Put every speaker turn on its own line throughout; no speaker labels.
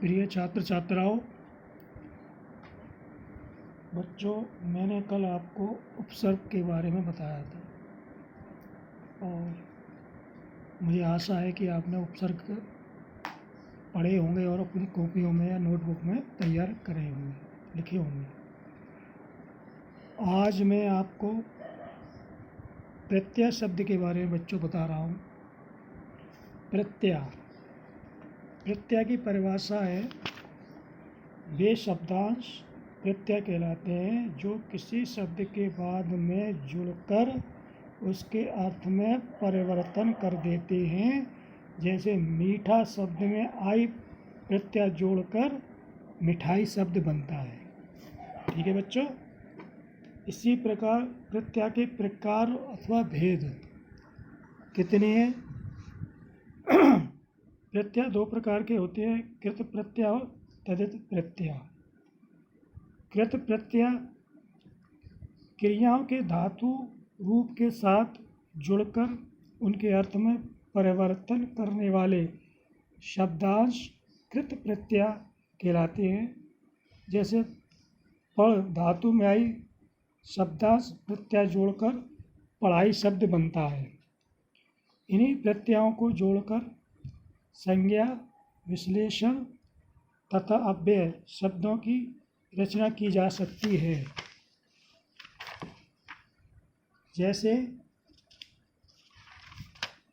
प्रिय छात्र छात्राओं, बच्चों, मैंने कल आपको उपसर्ग के बारे में बताया था और मुझे आशा है कि आपने उपसर्ग पढ़े होंगे और अपनी कॉपियों में या नोटबुक में तैयार करे होंगे, लिखे होंगे। आज मैं आपको प्रत्यय शब्द के बारे में बच्चों बता रहा हूँ। प्रत्यय की परिभाषा है, वे शब्दांश प्रत्यय कहलाते हैं जो किसी शब्द के बाद में जुड़कर उसके अर्थ में परिवर्तन कर देते हैं। जैसे मीठा शब्द में आई प्रत्यय जोड़कर मिठाई शब्द बनता है। ठीक है बच्चों। इसी प्रकार प्रत्यय के प्रकार अथवा भेद कितने हैं? प्रत्यय दो प्रकार के होते हैं, कृत प्रत्यय और तदित प्रत्यय। कृत प्रत्यय क्रियाओं के धातु रूप के साथ जुड़कर उनके अर्थ में परिवर्तन करने वाले शब्दांश कृत प्रत्यय कहलाते हैं। जैसे पढ़ धातु में आई शब्दांश प्रत्यय जोड़कर पढ़ाई शब्द बनता है। इन्हीं प्रत्ययों को जोड़कर संज्ञा, विश्लेषण तथा अव्यय शब्दों की रचना की जा सकती है। जैसे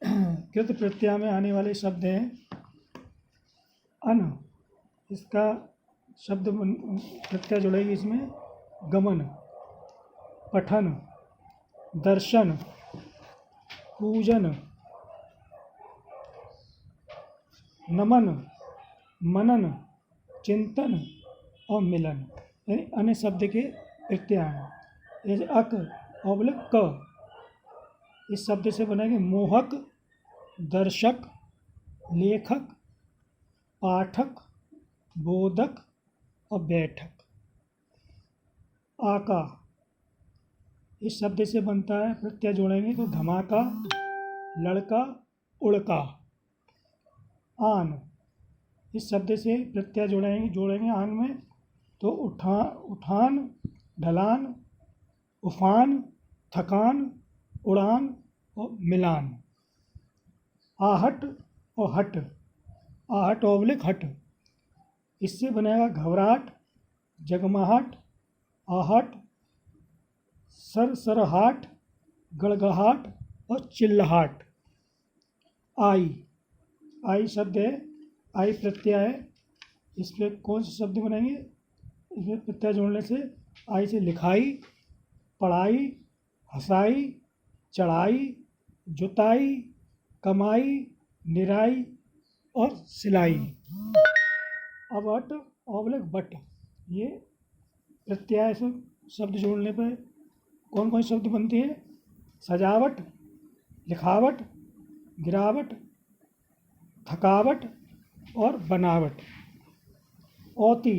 कृत प्रत्यय में आने वाले शब्द हैं अन, इसका शब्द प्रत्यय जुड़ेगी इसमें गमन, पठन, दर्शन, पूजन, नमन, मनन, चिंतन और मिलन। यानी अन्य शब्द के प्रत्यय हैं। जैसे अक ऑब्लिक क, इस शब्द से बनेंगे मोहक, दर्शक, लेखक, पाठक, बोधक और बैठक। आका इस शब्द से बनता है, प्रत्यय जोड़ेंगे तो धमाका, लड़का, उड़का। आन इस शब्द से प्रत्यय जोड़ेंगे आन में तो उठान, ढलान, उफान, थकान, उड़ान और मिलान। आहट और हट, आहट ऑब्लिक हट, इससे बनेगा घबराहट, जगमगाहट, आहट, सरसराहट, गड़गड़ाहट और चिल्लाहट। आई शब्द है, आई प्रत्यय है। इस पर कौन से शब्द बनेंगे? इसमें प्रत्यय जोड़ने से आई से लिखाई, पढ़ाई, हंसाई, चढ़ाई, जुताई, कमाई, निराई और सिलाई। अब अट ऑब्लिक बट, ये प्रत्यय से शब्द जोड़ने पर कौन कौन शब्द बनते हैं? सजावट, लिखावट, गिरावट, थकावट और बनावट। औती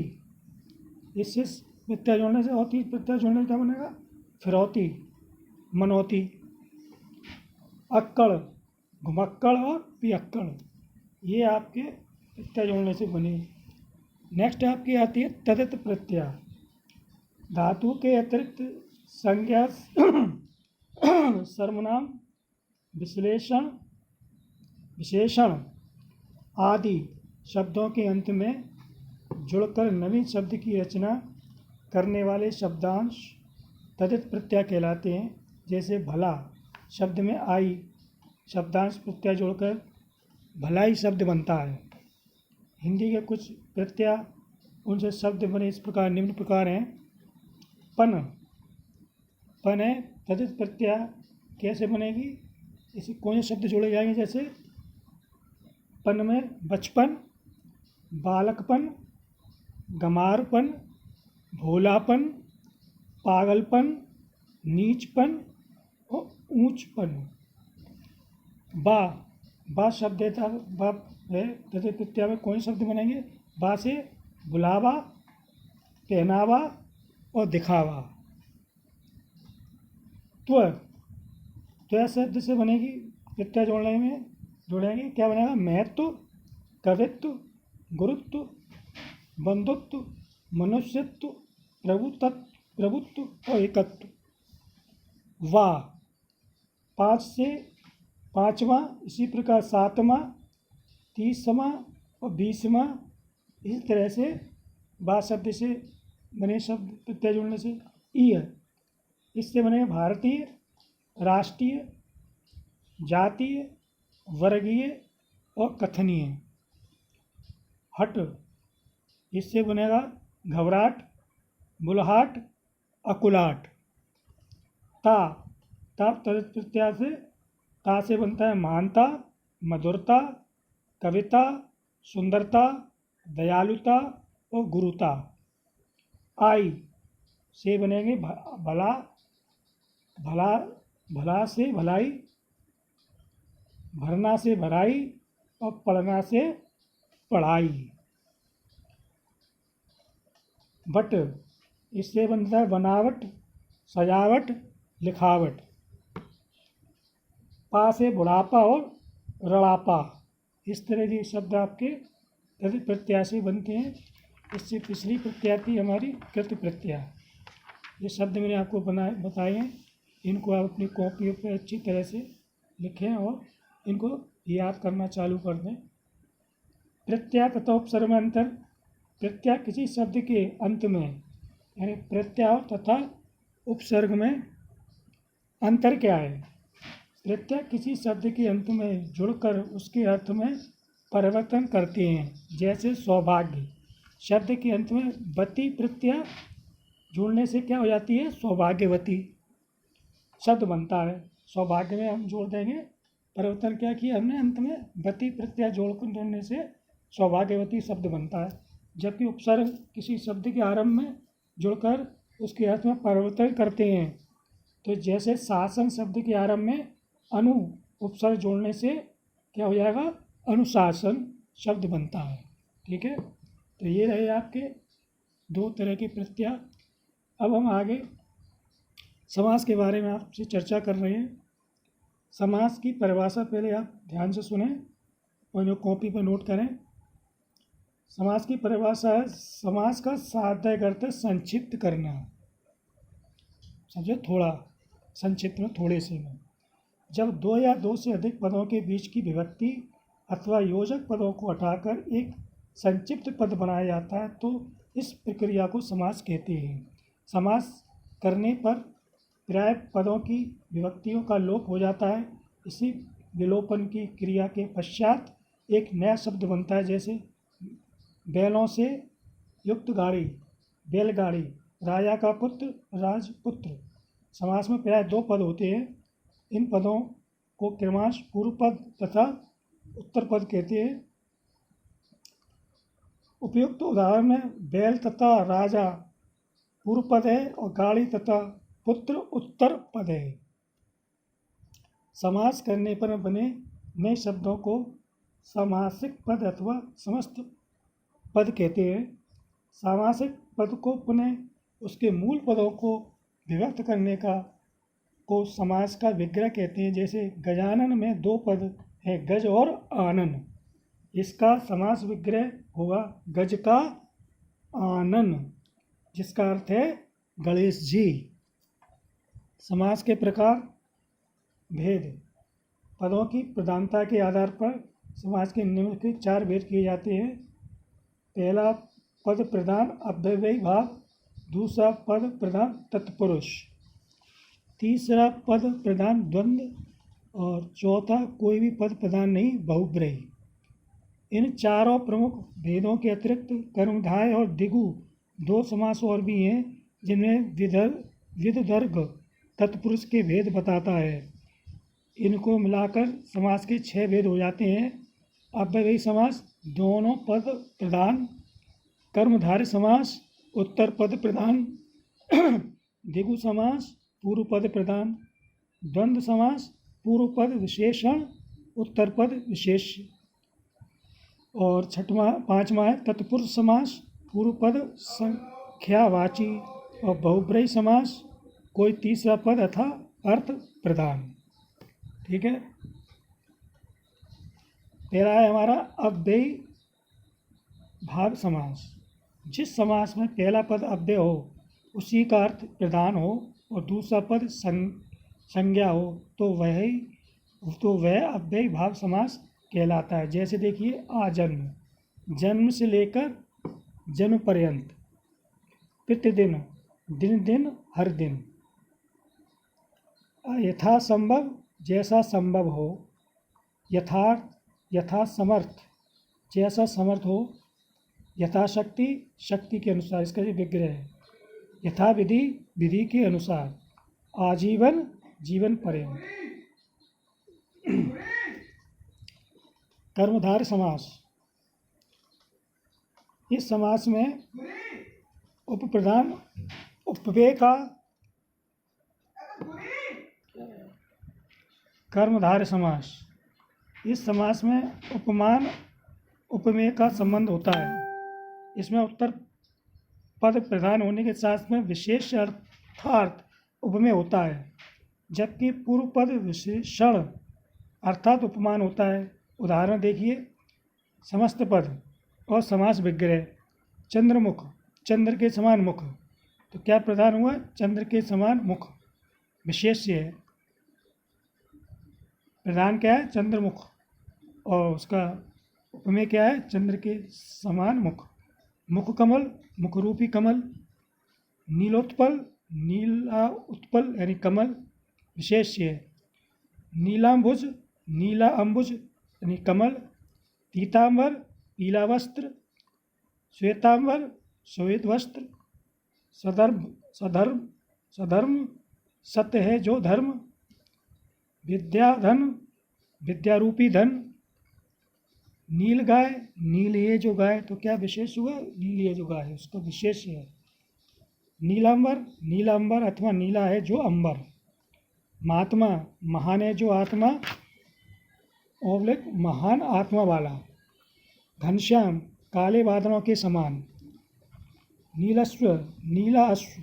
इससे प्रत्यय जोड़ने से, औती प्रत्यय जोड़ने से क्या बनेगा? फिरौती, मनौती। अक्कड़, घुमक्कड़ और पियक्कड़, ये आपके प्रत्यय जोड़ने से बने। नेक्स्ट आपकी आती है तदित प्रत्यय। धातु के अतिरिक्त संज्ञा, सर्वनाम, विशेषण आदि शब्दों के अंत में जुड़कर नवीन शब्द की रचना करने वाले शब्दांश तदित प्रत्यय कहलाते हैं। जैसे भला शब्द में आई शब्दांश प्रत्यय जोड़कर भलाई शब्द बनता है। हिंदी के कुछ प्रत्यय उनसे शब्द बने इस प्रकार, निम्न प्रकार हैं। पन है तदित प्रत्यय कैसे बनेगी? इसे कौन से शब्द जोड़े जाएंगे? जैसे पन में बचपन, बालकपन, गंवारपन, भोलापन, पागलपन, नीचपन और ऊंचपन। बा शब्द है तदित प्रत्यय में कौन से शब्द बनेंगे? बा से बुलावा, पहनावा और दिखावा। त्व शब्द से बनेगी प्रत्यय जोड़ेंगे क्या बनेगा? महत्व, कवित्व, गुरुत्व बंधुत्व, मनुष्यत्व, प्रभुत्व और एकत्व। वा 5 से 5वां, इसी प्रकार 7वां, 30वां और 20वां। इस तरह से बा शब्द से बने शब्द प्रत्यय जुड़ने से ई है। इससे बने भारतीय, राष्ट्रीय, जातीय, वर्गीय और कथनीय। हट, इससे बनेगा घबराहट, बुलाहट, अकुलाहट। ता, प्रत्यय से ता से बनता है महानता, मधुरता, कविता, सुंदरता, दयालुता और गुरुता। आई से बनेंगे भला, भला से भलाई, भरना से भराई और पढ़ना से पढ़ाई। बट, इससे बनता है बनावट, सजावट, लिखावट। पा से बुढ़ापा और रड़ापा। इस तरह के शब्द आपके कृत प्रत्यय से बनते हैं। इससे पिछली प्रत्यय थी हमारी कृत प्रत्यय। ये शब्द मैंने आपको बताए हैं। इनको आप अपनी कॉपियों पर अच्छी तरह से लिखें और इनको याद करना चालू कर दें। प्रत्यय तथा उपसर्ग में अंतर। प्रत्यय किसी शब्द के अंत में, यानी प्रत्यय तथा उपसर्ग में अंतर क्या है? प्रत्यय किसी शब्द के अंत में जुड़कर उसके अर्थ में परिवर्तन करते हैं। जैसे सौभाग्य शब्द के अंत में वती प्रत्यय जुड़ने से क्या हो जाती है? सौभाग्यवती शब्द बनता है। सौभाग्य में हम जोड़ देंगे, परिवर्तन क्या किया हमने? अंत में वती प्रत्यय जोड़ने से सौभाग्यवती शब्द बनता है। जबकि उपसर्ग किसी शब्द के आरंभ में जुड़कर उसके अर्थ में परिवर्तन करते हैं। तो जैसे शासन शब्द के आरंभ में अनु उपसर्ग जोड़ने से क्या हो जाएगा? अनुशासन शब्द बनता है। ठीक है, तो ये रहे आपके 2 तरह के प्रत्यय। अब हम आगे समास के बारे में आपसे चर्चा कर रहे हैं। समास की परिभाषा पहले आप ध्यान से सुने और जो कॉपी पर नोट करें। समास की परिभाषा है, समास का सार्थक अर्थ है संक्षिप्त करना। समझे? थोड़ा संक्षिप्त में, थोड़े से में। जब 2 या 2 से अधिक पदों के बीच की विभक्ति अथवा योजक पदों को हटाकर एक संक्षिप्त पद बनाया जाता है तो इस प्रक्रिया को समास कहते हैं। समास करने पर प्राय पदों की विभक्तियों का लोप हो जाता है। इसी विलोपन की क्रिया के पश्चात एक नया शब्द बनता है। जैसे बैलों से युक्त गाड़ी, बैलगाड़ी, राजा का पुत्र, राजपुत्र। समास में प्राय 2 पद होते हैं। इन पदों को क्रमश पूर्व पद तथा उत्तर पद कहते हैं। उपयुक्त उदाहरण में बैल तथा राजा पूर्व पद है और गाड़ी तथा पुत्र उत्तर पद है। समास करने पर बने नए शब्दों को समासिक पद अथवा समस्त पद कहते हैं। सामासिक पद को पुनः उसके मूल पदों को विभक्त करने को समास का विग्रह कहते हैं। जैसे गजानन में 2 पद है, गज और आनन। इसका समास विग्रह होगा गज का आनन, जिसका अर्थ है गणेश जी। समास के प्रकार भेद। पदों की प्रधानता के आधार पर समास के निम्नलिखित 4 भेद किए जाते हैं। पहला पद प्रधान अव्ययी भाव, दूसरा पद प्रधान तत्पुरुष, तीसरा पद प्रधान द्वंद्व और चौथा कोई भी पद प्रधान नहीं बहुब्रीहि। इन चारों प्रमुख भेदों के अतिरिक्त कर्मधारय और दिगु 2 समास और भी हैं जिनमें विदर्भ तत्पुरुष के भेद बताता है। इनको मिलाकर समास के 6 भेद हो जाते हैं। अव्ययी समास दोनों पद प्रधान, कर्मधारय समास उत्तर पद प्रधान, दिगु समास पूर्व पद प्रधान, द्वंद्व समास पूर्व पद विशेषण उत्तर पद विशेष्य। और 5वां है तत्पुरुष समास, पूर्व पद संख्यावाची और बहुब्रीहि समास कोई तीसरा पद अथा अर्थ प्रधान। ठीक है, पहला है हमारा अव्ययी भाव समास। जिस समास में पहला पद अव्यय हो उसी का अर्थ प्रधान हो और दूसरा पद संज्ञा हो तो वह अव्ययी भाव समास कहलाता है। जैसे देखिए आजन्म, जन्म से लेकर जन्म पर्यंत, प्रतिदिन, दिन दिन, हर दिन। यथा संभव, जैसा संभव हो। यथार्थ, यथा समर्थ, जैसा समर्थ हो। यथाशक्ति, शक्ति के अनुसार, इसका जो विग्रह है। यथा विधि, विधि के अनुसार। आजीवन, जीवन पर्यंत। कर्मधारय समास, इस समास में उपप्रधान उपव्यय का कर्मधारय समास, इस समास में उपमान उपमेय का संबंध होता है। इसमें उत्तर पद प्रधान होने के साथ में विशेष अर्थार्थ उपमेय होता है, जबकि पूर्व पद विशेषण अर्थात उपमान होता है। उदाहरण देखिए, समस्त पद और समास विग्रह। चंद्रमुख, चंद्र के समान मुख, तो क्या प्रधान हुआ? चंद्र के समान मुख, विशेष्य है। प्रधान क्या है? चंद्रमुख, और उसका उपमेय क्या है? चंद्र के समान मुख। मुख कमल, मुखरूपी कमल। नीलोत्पल, नीला उत्पल यानी कमल, विशेष्य है। नीलाम्बुज, नीला अम्बुज यानी कमल। पीताम्बर, पीला वस्त्र। श्वेताम्बर, श्वेत वस्त्र। सधर्म, सधर्म, सधर्म, सत्य है जो धर्म। विद्याधन, विद्यारूपी धन। नील गाय, नील ये जो गाय, तो क्या विशेष हुआ? नील ये जो गाय है उसका विशेष है। नीलांबर, नीला अंबर अथवा नीला है जो अंबर। महात्मा, महान है जो आत्मा ओब्लिक महान आत्मा वाला। घनश्याम, काले बादलों के समान। नीलस्व, नीला अश्व।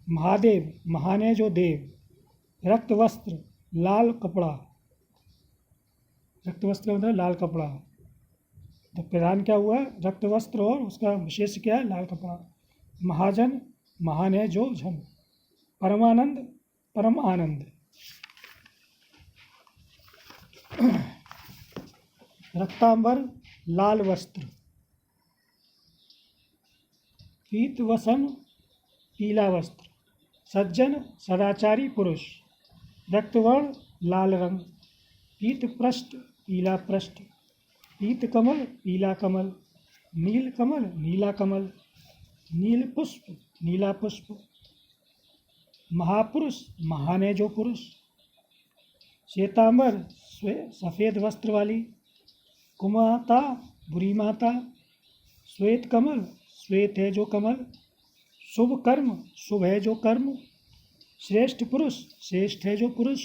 महादेव, महान है जो देव। रक्त वस्त्र, लाल कपड़ा। रक्त वस्त्र मतलब लाल कपड़ा, तो प्रधान क्या हुआ? रक्त वस्त्र, और उसका विशेष क्या है? लाल कपड़ा। महाजन, महान है जो जन। परमानंद, परम आनंद। रक्तांबर, लाल वस्त्र। पीतवसन, पीला वस्त्र। सज्जन, सदाचारी पुरुष। रक्तवर्ण, लाल रंग। पीत पृष्ठ, पीला पृष्ठ। पीत कमल, पीला कमल। नील कमल, नीला कमल। नील पुष्प, नीला पुष्प। महापुरुष, महान है जो पुरुष। श्वेतांबर, सफ़ेद वस्त्र वाली। कुमाता, बुरी माता। श्वेत कमल, श्वेत है जो कमल। शुभ कर्म, शुभ है जो कर्म। श्रेष्ठ पुरुष, श्रेष्ठ है जो पुरुष।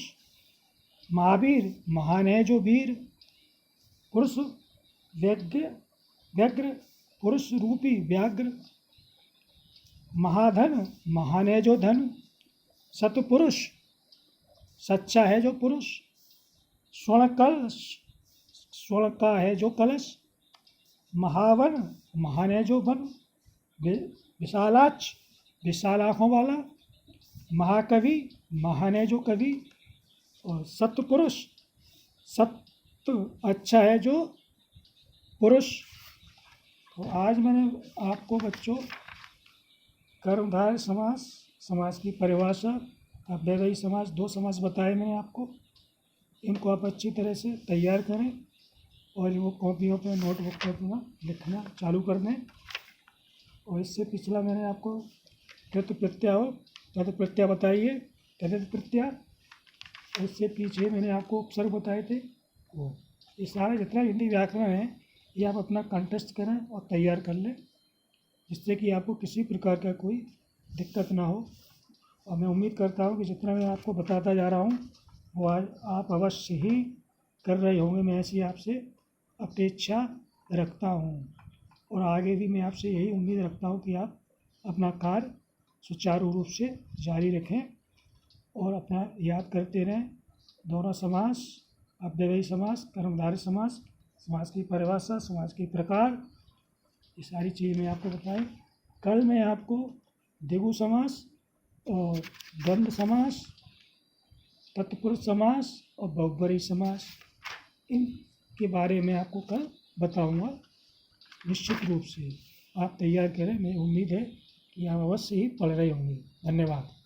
महावीर, महान है जो वीर। पुरुष व्यग्र, पुरुष रूपी व्याघ्र। महाधन, महान है जो धन। सतपुरुष, सच्चा है जो पुरुष। स्वर्ण कलश, स्वर्ण का है जो कलश। महावन, महान है जो वन। विशालाक्ष, विशाल आँखों वाला। महाकवि, महान है जो कवि। और सत्पुरुष, सत्य अच्छा है जो पुरुष। तो आज मैंने आपको बच्चों कर्मधारय समास, समास की परिभाषा, अव्ययी समास, दो समास बताए मैंने आपको। इनको आप अच्छी तरह से तैयार करें और वो कॉपियों पे, नोटबुक पे अपना लिखना चालू कर दें। और इससे पिछला मैंने आपको तत् प्रत्यय हो, तत् प्रत्यय बताइए, तत् प्रत्यय। इससे पीछे मैंने आपको उपसर्ग बताए थे वो। ये सारे जितना हिंदी व्याकरण है ये आप अपना कंटेस्ट करें और तैयार कर लें, जिससे कि आपको किसी प्रकार का कोई दिक्कत ना हो। और मैं उम्मीद करता हूँ कि जितना मैं आपको बताता जा रहा हूँ वो आज आप अवश्य ही कर रहे होंगे। मैं ऐसी आपसे अपेक्षा रखता हूँ और आगे भी मैं आपसे यही उम्मीद रखता हूँ कि आप अपना कार्य सुचारू रूप से जारी रखें और अपना याद करते रहें। दोहरा समास, अव्ययी समास, कर्मधारय समास, समास की परिभाषा, समास के प्रकार ये सारी चीज़ें मैं आपको बताई। कल मैं आपको द्विगु समास और द्वंद्व समास, तत्पुरुष समास और बहुब्रीहि समास, इनके बारे में आपको कल बताऊंगा निश्चित रूप से। आप तैयार करें, मैं उम्मीद है कि आप अवश्य ही पढ़ रहे होंगे। धन्यवाद।